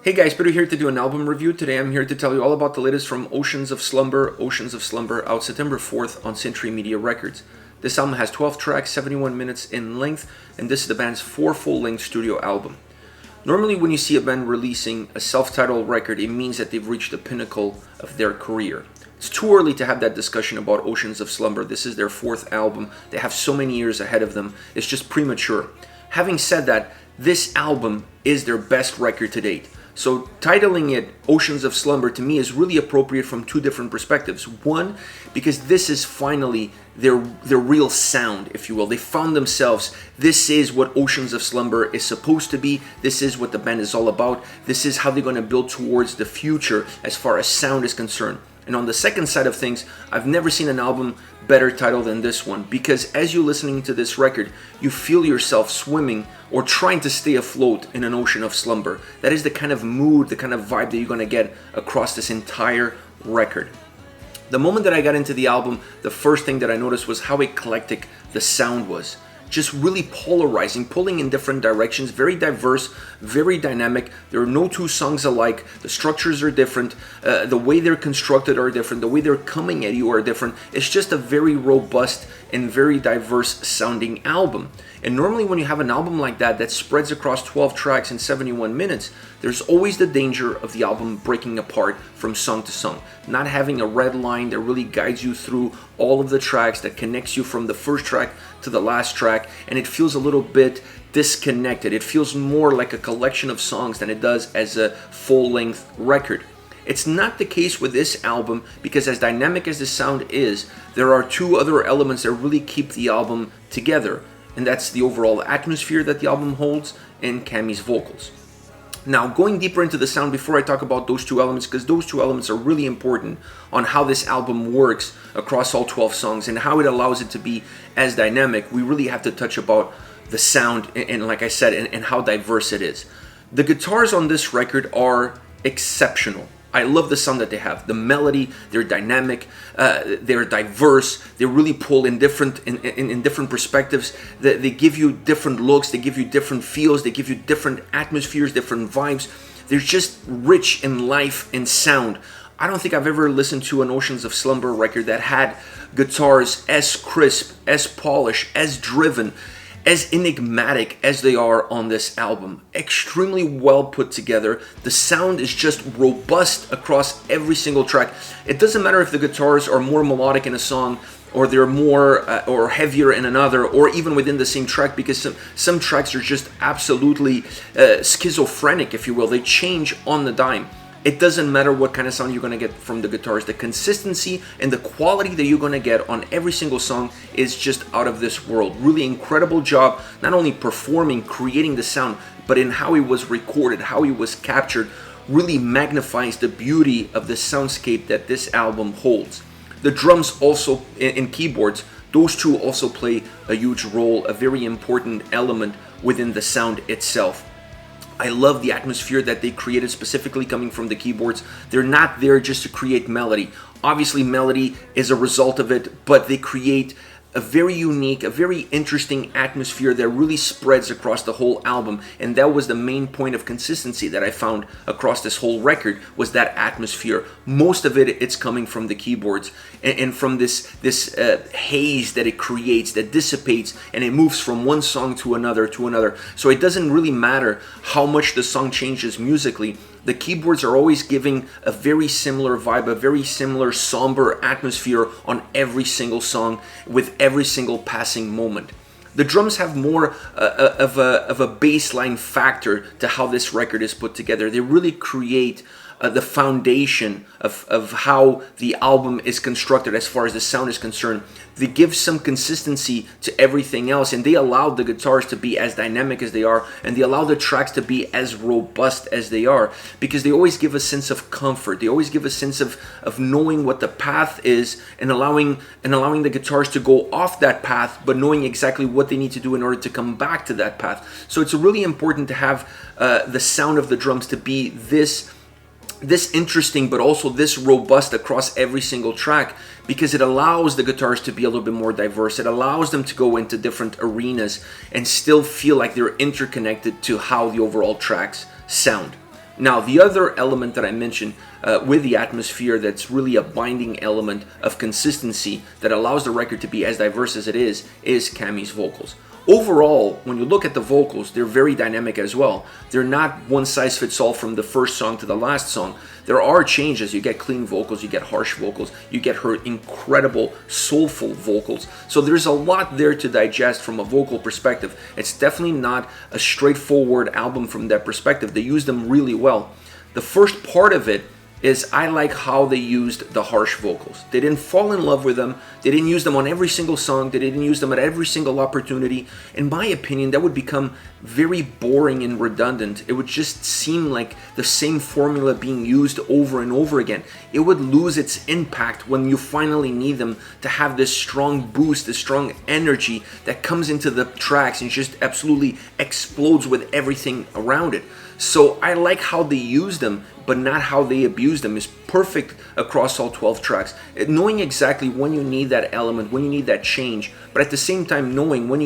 Hey guys, Peter here to do an album review. Today I'm here to tell you all about the latest from Oceans of Slumber, out September 4th on Century Media Records. This album has 12 tracks, 71 minutes in length, and this is the band's 4th full-length studio album. Normally when you see a band releasing a self-titled record, it means that they've reached the pinnacle of their career. It's too early to have that discussion about Oceans of Slumber. This is their 4th album. They have so many years ahead of them. It's just premature. Having said that, this album is their best record to date. So titling it Oceans of Slumber to me is really appropriate from two different perspectives. One, because this is finally their real sound, if you will. They found themselves. This is what Oceans of Slumber is supposed to be. This is what the band is all about. This is how they're going to build towards the future as far as sound is concerned. And on the second side of things, I've never seen an album better titled than this one, because as you're listening to this record, you feel yourself swimming or trying to stay afloat in an ocean of slumber. That is the kind of mood, the kind of vibe that you're going to get across this entire record. The moment that I got into the album, the first thing that I noticed was how eclectic the sound was. Just really polarizing, pulling in different directions, very diverse, very dynamic. There are no two songs alike. The structures are different. The way they're constructed are different. The way they're coming at you are different. It's just a very robust and very diverse sounding album. And normally when you have an album like that spreads across 12 tracks in 71 minutes, there's always the danger of the album breaking apart from song to song. Not having a red line that really guides you through all of the tracks, that connects you from the first track to the last track, and it feels a little bit disconnected. It feels more like a collection of songs than it does as a full-length record. It's not the case with this album, because as dynamic as the sound is, there are two other elements that really keep the album together. And that's the overall atmosphere that the album holds and Cammy's vocals. Now, going deeper into the sound before I talk about those two elements, because those two elements are really important on how this album works across all 12 songs and how it allows it to be as dynamic, we really have to touch about the sound and like I said, and how diverse it is. The guitars on this record are exceptional. I love the sound that they have. The melody, they're dynamic, they're diverse, they really pull in different perspectives. They give you different looks, they give you different feels, they give you different atmospheres, different vibes. They're just rich in life and sound. I don't think I've ever listened to an Oceans of Slumber record that had guitars as crisp, as polished, as driven, as enigmatic as they are on this album. Extremely well put together. The sound is just robust across every single track. It doesn't matter if the guitars are more melodic in a song or they're more or heavier in another, or even within the same track, because some tracks are just absolutely schizophrenic, if you will. They change on the dime. It doesn't matter what kind of sound you're going to get from the guitars. The consistency and the quality that you're going to get on every single song is just out of this world. Really incredible job, not only performing, creating the sound, but in how it was recorded, how it was captured, really magnifies the beauty of the soundscape that this album holds. The drums also, and keyboards, those two also play a huge role, a very important element within the sound itself. I love the atmosphere that they created, specifically coming from the keyboards. They're not there just to create melody. Obviously, melody is a result of it, but they create a very unique, a very interesting atmosphere that really spreads across the whole album. And that was the main point of consistency that I found across this whole record, was that atmosphere. Most of it's coming from the keyboards and from this haze that it creates, that dissipates, and it moves from one song to another to another. So it doesn't really matter how much the song changes musically. The keyboards are always giving a very similar vibe, a very similar somber atmosphere on every single song with every single passing moment. The drums have more of a baseline factor to how this record is put together. They really create the foundation of how the album is constructed as far as the sound is concerned. They give some consistency to everything else, and they allow the guitars to be as dynamic as they are, and they allow the tracks to be as robust as they are, because they always give a sense of comfort. They always give a sense of knowing what the path is, and allowing the guitars to go off that path, but knowing exactly what they need to do in order to come back to that path. So it's really important to have the sound of the drums to be this interesting, but also this robust across every single track, because it allows the guitars to be a little bit more diverse. It allows them to go into different arenas and still feel like they're interconnected to how the overall tracks sound. Now, the other element that I mentioned with the atmosphere that's really a binding element of consistency that allows the record to be as diverse as it is Cammie's vocals. Overall, when you look at the vocals, they're very dynamic as well. They're not one size fits all from the first song to the last song. There are changes. You get clean vocals, you get harsh vocals, you get her incredible soulful vocals. So there's a lot there to digest from a vocal perspective. It's definitely not a straightforward album from that perspective. They use them really well. The first part of it is I like how they used the harsh vocals. They didn't fall in love with them. They didn't use them on every single song. They didn't use them at every single opportunity. In my opinion, that would become very boring and redundant. It would just seem like the same formula being used over and over again. It would lose its impact when you finally need them to have this strong boost, this strong energy that comes into the tracks and just absolutely explodes with everything around it. So I like how they use them, but not how they abuse them. Is perfect across all 12 tracks. Knowing exactly when you need that element, when you need that change, but at the same time knowing when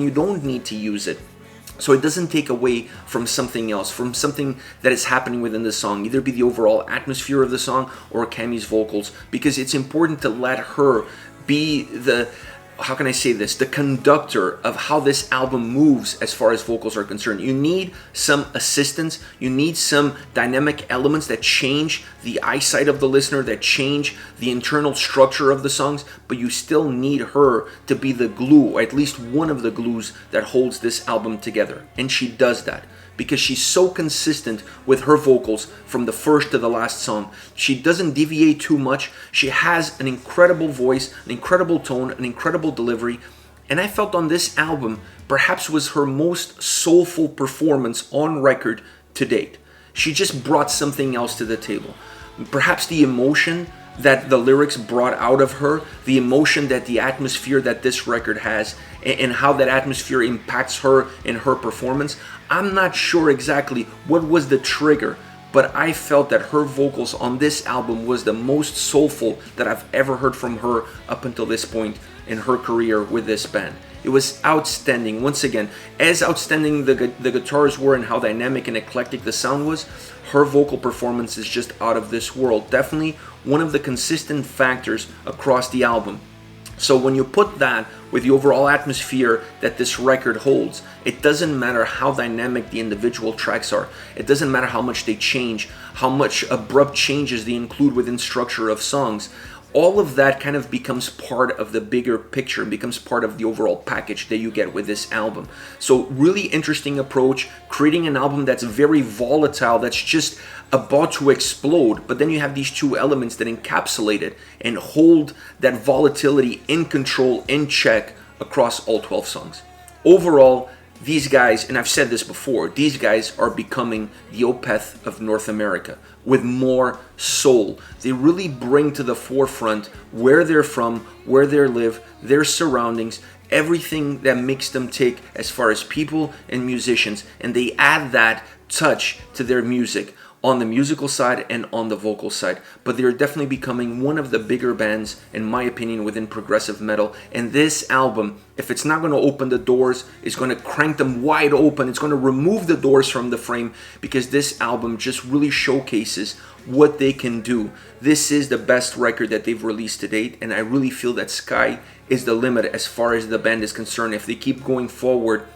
you don't need to use it. So it doesn't take away from something else, from something that is happening within the song, either be the overall atmosphere of the song or Cammie's vocals, because it's important to let her be the, how can I say this, the conductor of how this album moves as far as vocals are concerned. You need some assistance, you need some dynamic elements that change the eyesight of the listener, that change the internal structure of the songs, but you still need her to be the glue, or at least one of the glues that holds this album together. And she does that, because she's so consistent with her vocals from the first to the last song. She doesn't deviate too much. She has an incredible voice, an incredible tone, an incredible delivery. And I felt on this album, perhaps was her most soulful performance on record to date. She just brought something else to the table. Perhaps the emotion that the lyrics brought out of her, the emotion that the atmosphere that this record has, and how that atmosphere impacts her in her performance. I'm not sure exactly what was the trigger, but I felt that her vocals on this album was the most soulful that I've ever heard from her up until this point in her career with this band. It was outstanding. Once again, as outstanding the guitars were and how dynamic and eclectic the sound was, her vocal performance is just out of this world. Definitely one of the consistent factors across the album. So when you put that with the overall atmosphere that this record holds, it doesn't matter how dynamic the individual tracks are. It doesn't matter how much they change, how much abrupt changes they include within structure of songs. All of that kind of becomes part of the bigger picture, becomes part of the overall package that you get with this album. So really interesting approach, creating an album that's very volatile, that's just about to explode, but then you have these two elements that encapsulate it and hold that volatility in control, in check across all 12 songs. Overall, these guys, and I've said this before, these guys are becoming the Opeth of North America with more soul. They really bring to the forefront where they're from, where they live, their surroundings, everything that makes them tick as far as people and musicians, and they add that touch to their music on the musical side and on the vocal side. But they're definitely becoming one of the bigger bands, in my opinion, within progressive metal. And this album, if it's not going to open the doors, it's going to crank them wide open. It's going to remove the doors from the frame, because this album just really showcases what they can do. This is the best record that they've released to date, and I really feel that sky is the limit as far as the band is concerned. If they keep going forward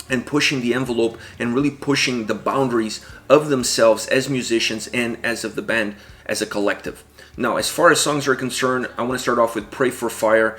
and pushing the envelope and really pushing the boundaries of themselves as musicians and as of the band as a collective. Now, as far as songs are concerned, I want to start off with Pray for Fire.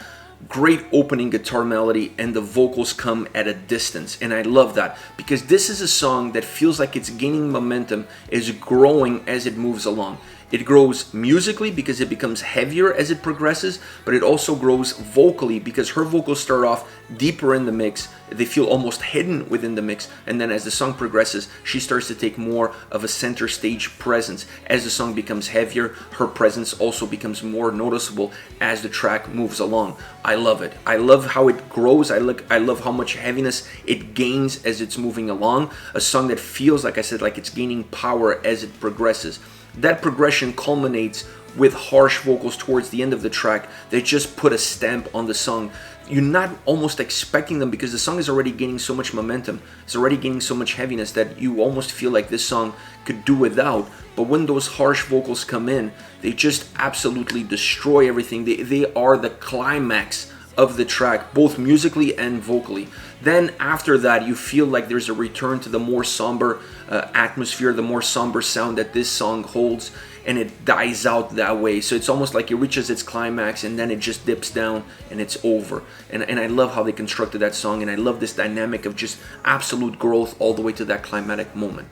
Great opening guitar melody, and the vocals come at a distance, and I love that, because this is a song that feels like it's gaining momentum, is growing as it moves along. It grows musically because it becomes heavier as it progresses, but it also grows vocally because her vocals start off deeper in the mix. They feel almost hidden within the mix, and then as the song progresses, she starts to take more of a center stage presence. As the song becomes heavier, her presence also becomes more noticeable as the track moves along. I love it. I love how it grows. I love how much heaviness it gains as it's moving along. A song that feels, like I said, like it's gaining power as it progresses. That progression culminates with harsh vocals towards the end of the track. They just put a stamp on the song. you're not almost expecting them because the song is already gaining so much momentum. It's already gaining so much heaviness that you almost feel like this song could do without. But when those harsh vocals come in, they just absolutely destroy everything. They are the climax of the track, both musically and vocally. Then after that, you feel like there's a return to the more somber atmosphere, the more somber sound that this song holds, and it dies out that way. So it's almost like it reaches its climax and then it just dips down and it's over. And I love how they constructed that song, and I love this dynamic of just absolute growth all the way to that climatic moment.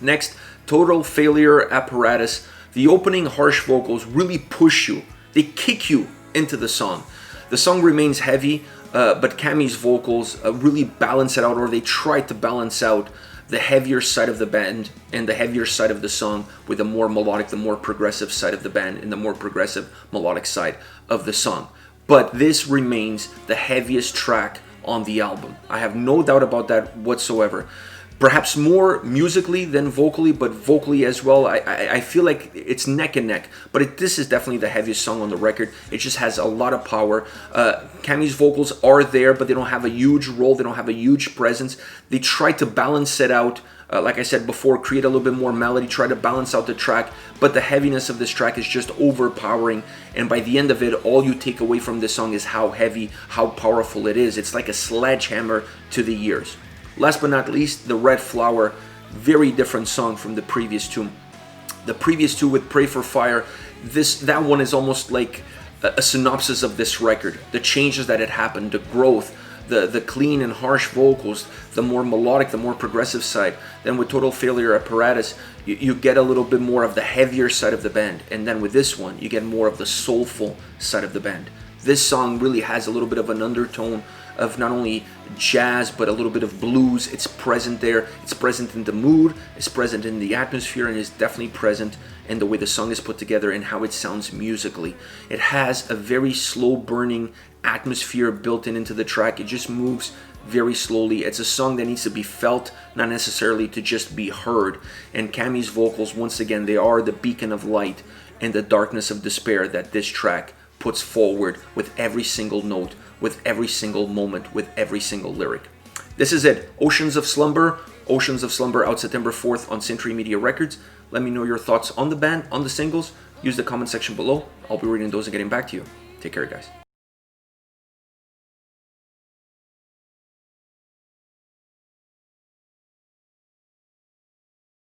Next, Total Failure, Apparatus. The opening harsh vocals really push you. They kick you into the song. The song remains heavy, but Cammy's vocals really balance it out, or they try to balance out the heavier side of the band and the heavier side of the song with the more melodic, the more progressive side of the band and the more progressive melodic side of the song. But this remains the heaviest track on the album. I have no doubt about that whatsoever. Perhaps more musically than vocally, but vocally as well. I feel like it's neck and neck, but this is definitely the heaviest song on the record. It just has a lot of power. Cammy's vocals are there, but they don't have a huge role. They don't have a huge presence. They try to balance it out, like I said before, create a little bit more melody, try to balance out the track, but the heaviness of this track is just overpowering, and by the end of it, all you take away from this song is how heavy, how powerful it is. It's like a sledgehammer to the ears. Last but not least, The Red Flower, very different song from the previous two. The previous two with Pray for Fire, that one is almost like a synopsis of this record. The changes that had happened, the growth, the clean and harsh vocals, the more melodic, the more progressive side. Then with Total Failure, Apparatus, you get a little bit more of the heavier side of the band. And then with this one, you get more of the soulful side of the band. This song really has a little bit of an undertone of not only jazz but a little bit of blues. It's present there. It's present in the mood, it's present in the atmosphere, and it's definitely present in the way the song is put together and how it sounds musically. It has a very slow burning atmosphere built into the track. It just moves very slowly. It's a song that needs to be felt, not necessarily to just be heard. And Cammy's vocals, once again, they are the beacon of light in the darkness of despair that this track puts forward with every single note, with every single moment, with every single lyric. This is it. Oceans of Slumber. Oceans of Slumber out September 4th on Century Media Records. Let me know your thoughts on the band, on the singles. Use the comment section below. I'll be reading those and getting back to you. Take care, guys.